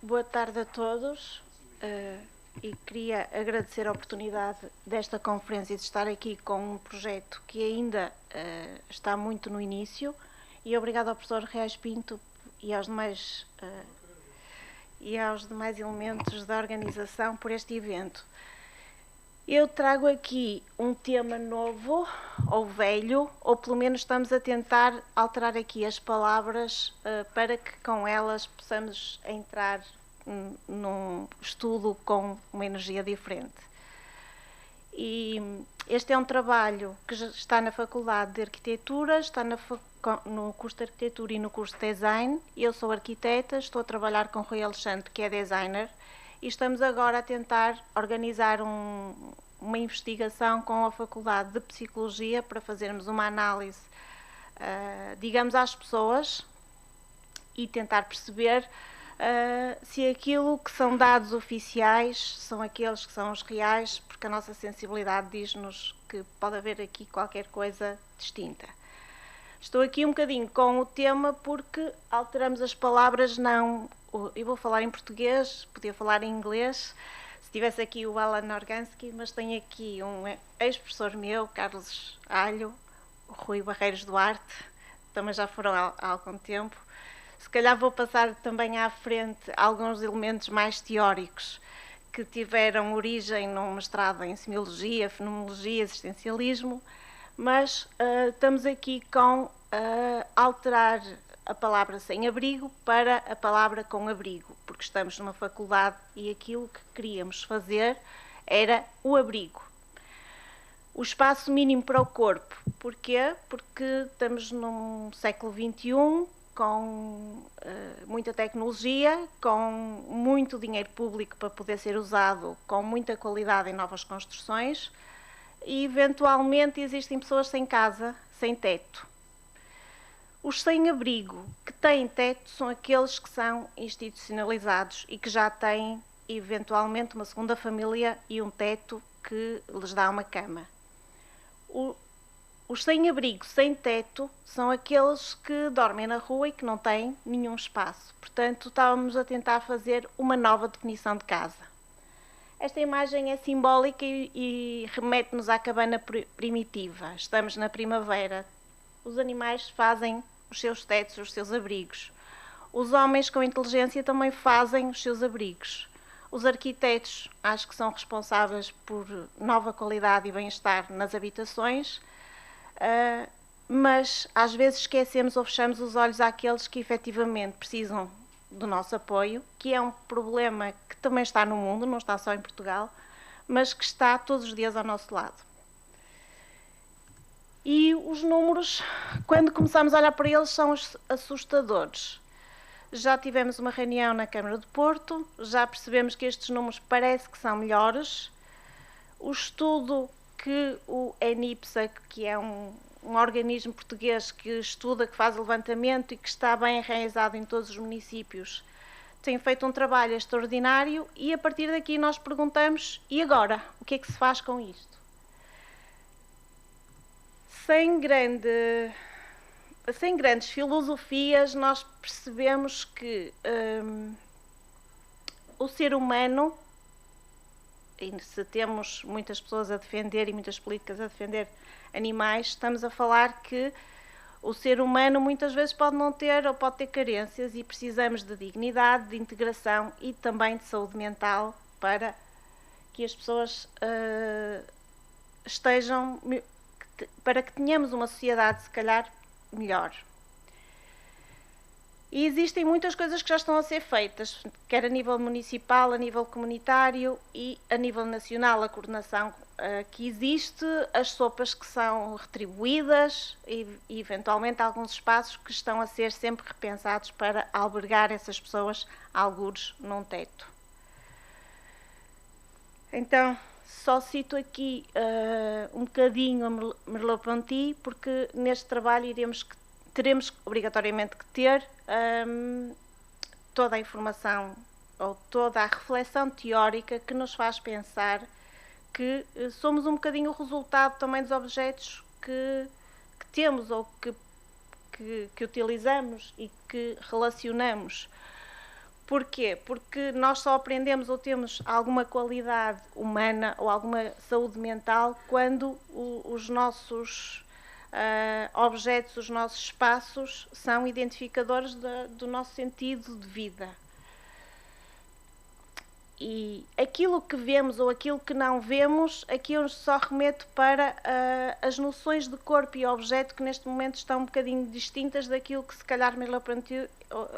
Boa tarde a todos e queria agradecer a oportunidade desta conferência e de estar aqui com um projeto que ainda está muito no início, e obrigado ao professor Reis Pinto e aos demais elementos da organização por este evento. Eu trago aqui um tema novo, ou velho, ou pelo menos estamos a tentar alterar aqui as palavras para que com elas possamos entrar num estudo com uma energia diferente. E este é um trabalho que já está na Faculdade de Arquitetura, está no curso de Arquitetura e no curso de Design. Eu sou arquiteta, estou a trabalhar com o Rui Alexandre, que é designer, e estamos agora a tentar organizar uma investigação com a Faculdade de Psicologia para fazermos uma análise, digamos, às pessoas e tentar perceber se aquilo que são dados oficiais são aqueles que são os reais, porque a nossa sensibilidade diz-nos que pode haver aqui qualquer coisa distinta. Estou aqui um bocadinho com o tema porque alteramos as palavras, não... Eu vou falar em português, podia falar em inglês, se tivesse aqui o Alan Organsky, mas tenho aqui um ex-professor meu, Carlos Alho, o Rui Barreiros Duarte, também já foram há algum tempo. Se calhar vou passar também à frente alguns elementos mais teóricos que tiveram origem num mestrado em semiologia, fenomenologia, existencialismo, mas estamos aqui com alterar a palavra sem abrigo para a palavra com abrigo, porque estamos numa faculdade e aquilo que queríamos fazer era o abrigo. O espaço mínimo para o corpo. Porquê? Porque estamos num século XXI, com muita tecnologia, com muito dinheiro público para poder ser usado com muita qualidade em novas construções, e eventualmente existem pessoas sem casa, sem teto. Os sem-abrigo que têm teto são aqueles que são institucionalizados e que já têm eventualmente uma segunda família e um teto que lhes dá uma cama. Os sem-abrigo, sem teto, são aqueles que dormem na rua e que não têm nenhum espaço. Portanto, estávamos a tentar fazer uma nova definição de casa. Esta imagem é simbólica e remete-nos à cabana primitiva. Estamos na primavera. Os animais fazem os seus tetos, os seus abrigos. Os homens com inteligência também fazem os seus abrigos. Os arquitetos acho que são responsáveis por nova qualidade e bem-estar nas habitações, mas às vezes esquecemos ou fechamos os olhos àqueles que efetivamente precisam do nosso apoio, que é um problema que também está no mundo, não está só em Portugal, mas que está todos os dias ao nosso lado. E os números, quando começamos a olhar para eles, são assustadores. Já tivemos uma reunião na Câmara de Porto, já percebemos que estes números parece que são melhores. O estudo que o ENIPSA, que é um organismo português que estuda, que faz levantamento e que está bem enraizado em todos os municípios, tem feito um trabalho extraordinário, e a partir daqui nós perguntamos, e agora? O que é que se faz com isto? Sem grandes filosofias, nós percebemos que o ser humano, e se temos muitas pessoas a defender e muitas políticas a defender animais, estamos a falar que o ser humano muitas vezes pode não ter ou pode ter carências, e precisamos de dignidade, de integração e também de saúde mental para que as pessoas estejam, para que tenhamos uma sociedade se calhar melhor. E existem muitas coisas que já estão a ser feitas, quer a nível municipal, a nível comunitário e a nível nacional. A coordenação que existe, as sopas que são retribuídas e eventualmente alguns espaços que estão a ser sempre repensados para albergar essas pessoas, algures num teto. Então, só cito aqui um bocadinho a Merleau-Ponty, porque neste trabalho teremos obrigatoriamente que ter toda a informação ou toda a reflexão teórica que nos faz pensar que somos um bocadinho o resultado também dos objetos que temos ou que utilizamos e que relacionamos. Porquê? Porque nós só aprendemos ou temos alguma qualidade humana ou alguma saúde mental quando os nossos objetos, os nossos espaços são identificadores do nosso sentido de vida. E aquilo que vemos ou aquilo que não vemos, aqui eu só remeto para as noções de corpo e objeto que neste momento estão um bocadinho distintas daquilo que se calhar Merleau-Ponty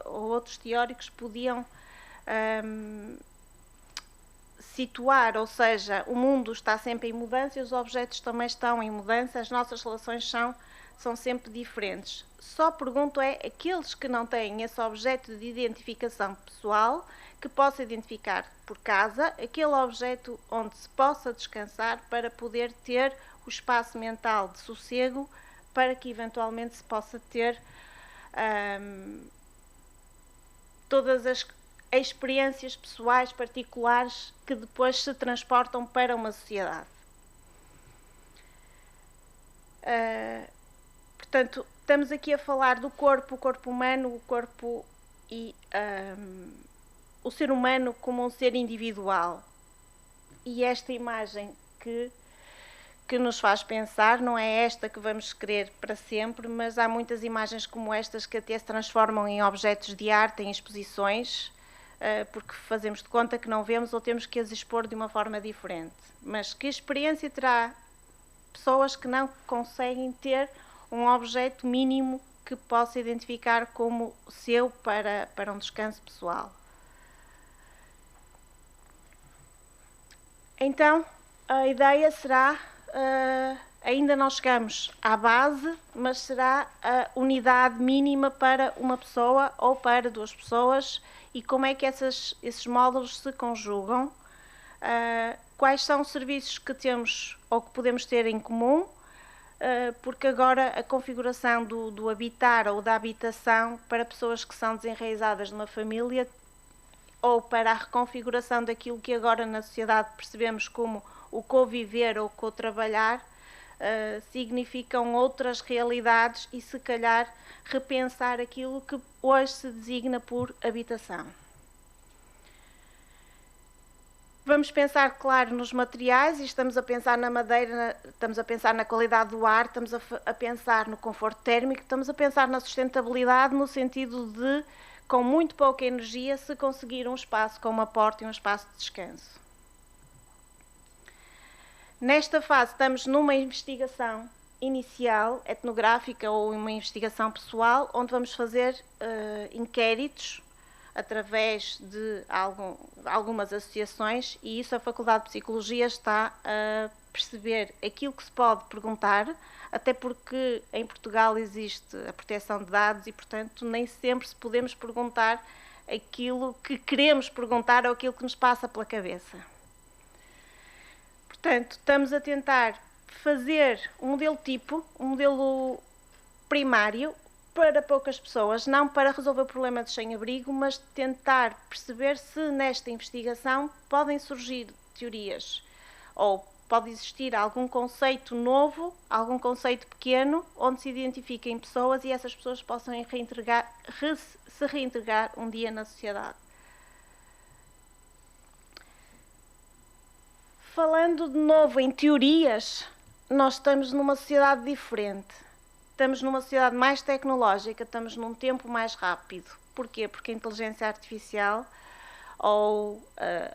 ou outros teóricos podiam situar, ou seja, o mundo está sempre em mudança e os objetos também estão em mudança, as nossas relações são sempre diferentes. Só pergunto aqueles que não têm esse objeto de identificação pessoal, que possa identificar por casa, aquele objeto onde se possa descansar para poder ter o espaço mental de sossego para que eventualmente se possa ter todas as experiências pessoais particulares que depois se transportam para uma sociedade. Portanto, estamos aqui a falar do corpo, o corpo humano, o corpo e o ser humano como um ser individual. E esta imagem que nos faz pensar, não é esta que vamos querer para sempre, mas há muitas imagens como estas que até se transformam em objetos de arte, em exposições, porque fazemos de conta que não vemos ou temos que as expor de uma forma diferente. Mas que experiência terá pessoas que não conseguem ter um objeto mínimo que possa identificar como seu para um descanso pessoal? Então, a ideia será, ainda não chegamos à base, mas será a unidade mínima para uma pessoa ou para duas pessoas e como é que esses módulos se conjugam, quais são os serviços que temos ou que podemos ter em comum, porque agora a configuração do habitar ou da habitação para pessoas que são desenraizadas numa família ou para a reconfiguração daquilo que agora na sociedade percebemos como o conviver ou co-trabalhar, significam outras realidades e se calhar repensar aquilo que hoje se designa por habitação. Vamos pensar, claro, nos materiais e estamos a pensar na madeira, estamos a pensar na qualidade do ar, estamos a pensar no conforto térmico, estamos a pensar na sustentabilidade no sentido de, com muito pouca energia, se conseguir um espaço com uma porta e um espaço de descanso. Nesta fase estamos numa investigação inicial, etnográfica ou uma investigação pessoal, onde vamos fazer inquéritos através de algumas associações e isso a Faculdade de Psicologia está a perceber aquilo que se pode perguntar, até porque em Portugal existe a proteção de dados e, portanto, nem sempre se podemos perguntar aquilo que queremos perguntar ou aquilo que nos passa pela cabeça. Portanto, estamos a tentar fazer um modelo tipo, um modelo primário, para poucas pessoas, não para resolver o problema de sem-abrigo, mas tentar perceber se nesta investigação podem surgir teorias ou pode existir algum conceito novo, algum conceito pequeno, onde se identifiquem pessoas e essas pessoas possam se reintegrar um dia na sociedade. Falando de novo em teorias, nós estamos numa sociedade diferente. Estamos numa sociedade mais tecnológica, estamos num tempo mais rápido. Porquê? Porque a inteligência artificial ou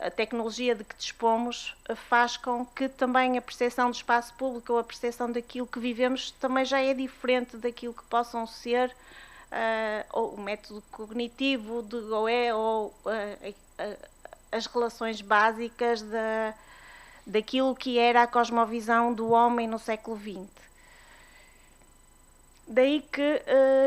a tecnologia de que dispomos faz com que também a percepção do espaço público ou a percepção daquilo que vivemos também já é diferente daquilo que possam ser ou o método cognitivo de Goé ou as relações básicas daquilo que era a cosmovisão do homem no século XX. Daí que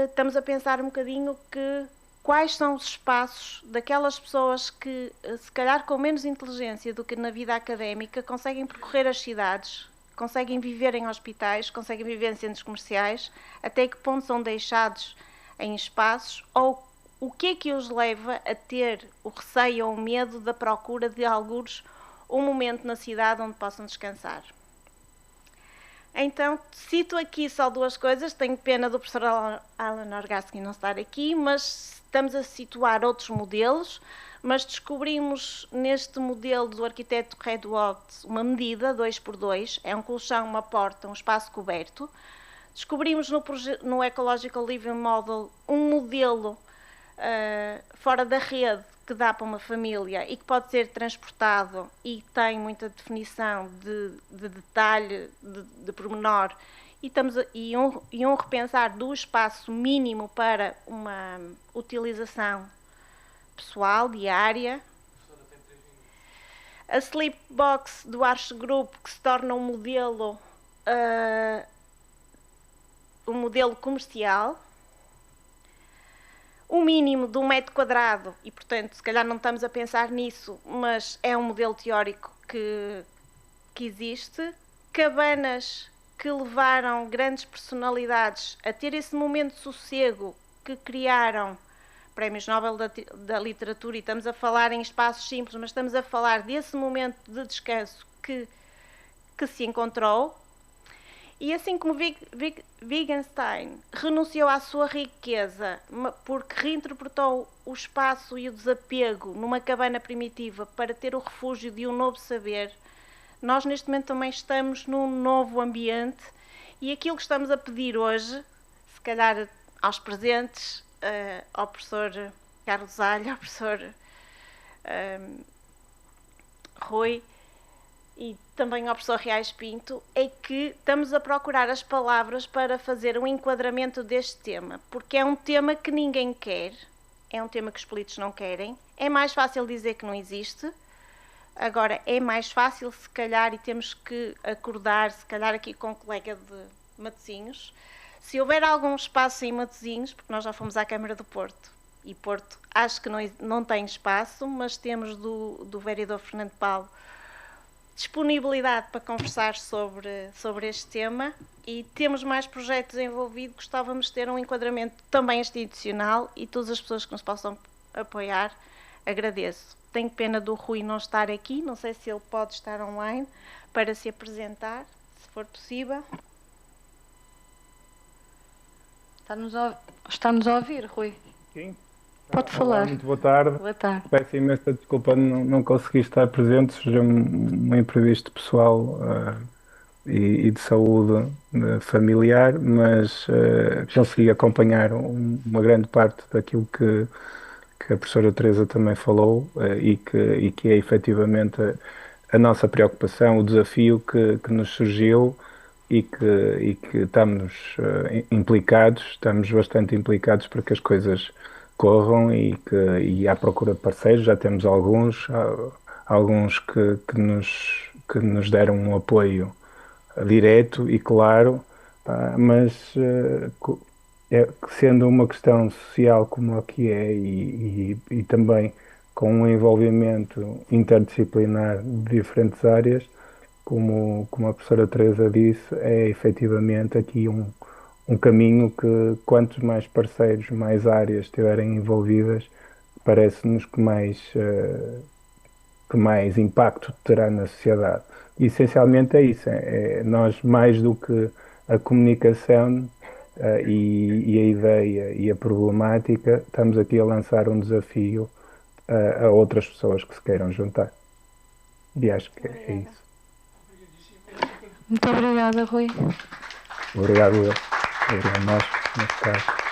estamos a pensar um bocadinho que quais são os espaços daquelas pessoas que, se calhar com menos inteligência do que na vida académica, conseguem percorrer as cidades, conseguem viver em hospitais, conseguem viver em centros comerciais, até que ponto são deixados em espaços, ou o que é que os leva a ter o receio ou o medo da procura de algures um momento na cidade onde possam descansar. Então, cito aqui só duas coisas. Tenho pena do professor Alan Orgaski não estar aqui, mas estamos a situar outros modelos, mas descobrimos neste modelo do arquiteto Redwood uma medida 2x2, é um colchão, uma porta, um espaço coberto. Descobrimos no Ecological Living Model um modelo fora da rede que dá para uma família e que pode ser transportado e tem muita definição de detalhe, de pormenor, e um repensar do espaço mínimo para uma utilização pessoal, diária. A Sleepbox do Arche Group, que se torna um modelo comercial. O mínimo de 1 metro quadrado, e portanto se calhar não estamos a pensar nisso, mas é um modelo teórico que existe. Cabanas que levaram grandes personalidades a ter esse momento de sossego, que criaram prémios Nobel da literatura, e estamos a falar em espaços simples, mas estamos a falar desse momento de descanso que se encontrou. E assim como Wittgenstein renunciou à sua riqueza porque reinterpretou o espaço e o desapego numa cabana primitiva para ter o refúgio de um novo saber, nós neste momento também estamos num novo ambiente, e aquilo que estamos a pedir hoje, se calhar aos presentes, ao professor Carlos Alho, ao professor Rui e também ao professor Reais Pinto, é que estamos a procurar as palavras para fazer um enquadramento deste tema, porque é um tema que ninguém quer, é um tema que os políticos não querem. É mais fácil dizer que não existe. Agora, é mais fácil, se calhar, e temos que acordar, se calhar aqui com o colega de Matosinhos, se houver algum espaço em Matosinhos, porque nós já fomos à Câmara do Porto, e Porto acho que não tem espaço, mas temos do vereador Fernando Paulo disponibilidade para conversar sobre este tema, e temos mais projetos envolvidos. Gostávamos de ter um enquadramento também institucional, e todas as pessoas que nos possam apoiar, agradeço. Tenho pena do Rui não estar aqui, não sei se ele pode estar online para se apresentar, se for possível. Está-nos a ouvir, Rui? Sim. Pode falar. Olá, muito boa tarde. Boa tarde. Peço imensa desculpa, não consegui estar presente, seja um imprevisto pessoal e de saúde familiar, mas consegui acompanhar uma grande parte daquilo que a professora Teresa também falou, e que é efetivamente a nossa preocupação, o desafio que nos surgiu, e que estamos estamos bastante implicados para que as coisas corram, e à procura de parceiros. Já temos alguns que nos deram um apoio direto e claro, mas sendo uma questão social como aqui é, e também com um envolvimento interdisciplinar de diferentes áreas, como a professora Teresa disse, é efetivamente aqui um caminho que, quantos mais parceiros, mais áreas estiverem envolvidas, parece-nos que mais impacto terá na sociedade. E, essencialmente é isso, nós, mais do que a comunicação e a ideia e a problemática, estamos aqui a lançar um desafio a outras pessoas que se queiram juntar. E acho que é isso. Muito obrigada, Rui. Obrigado, eu. Obrigado a nós, neste caso.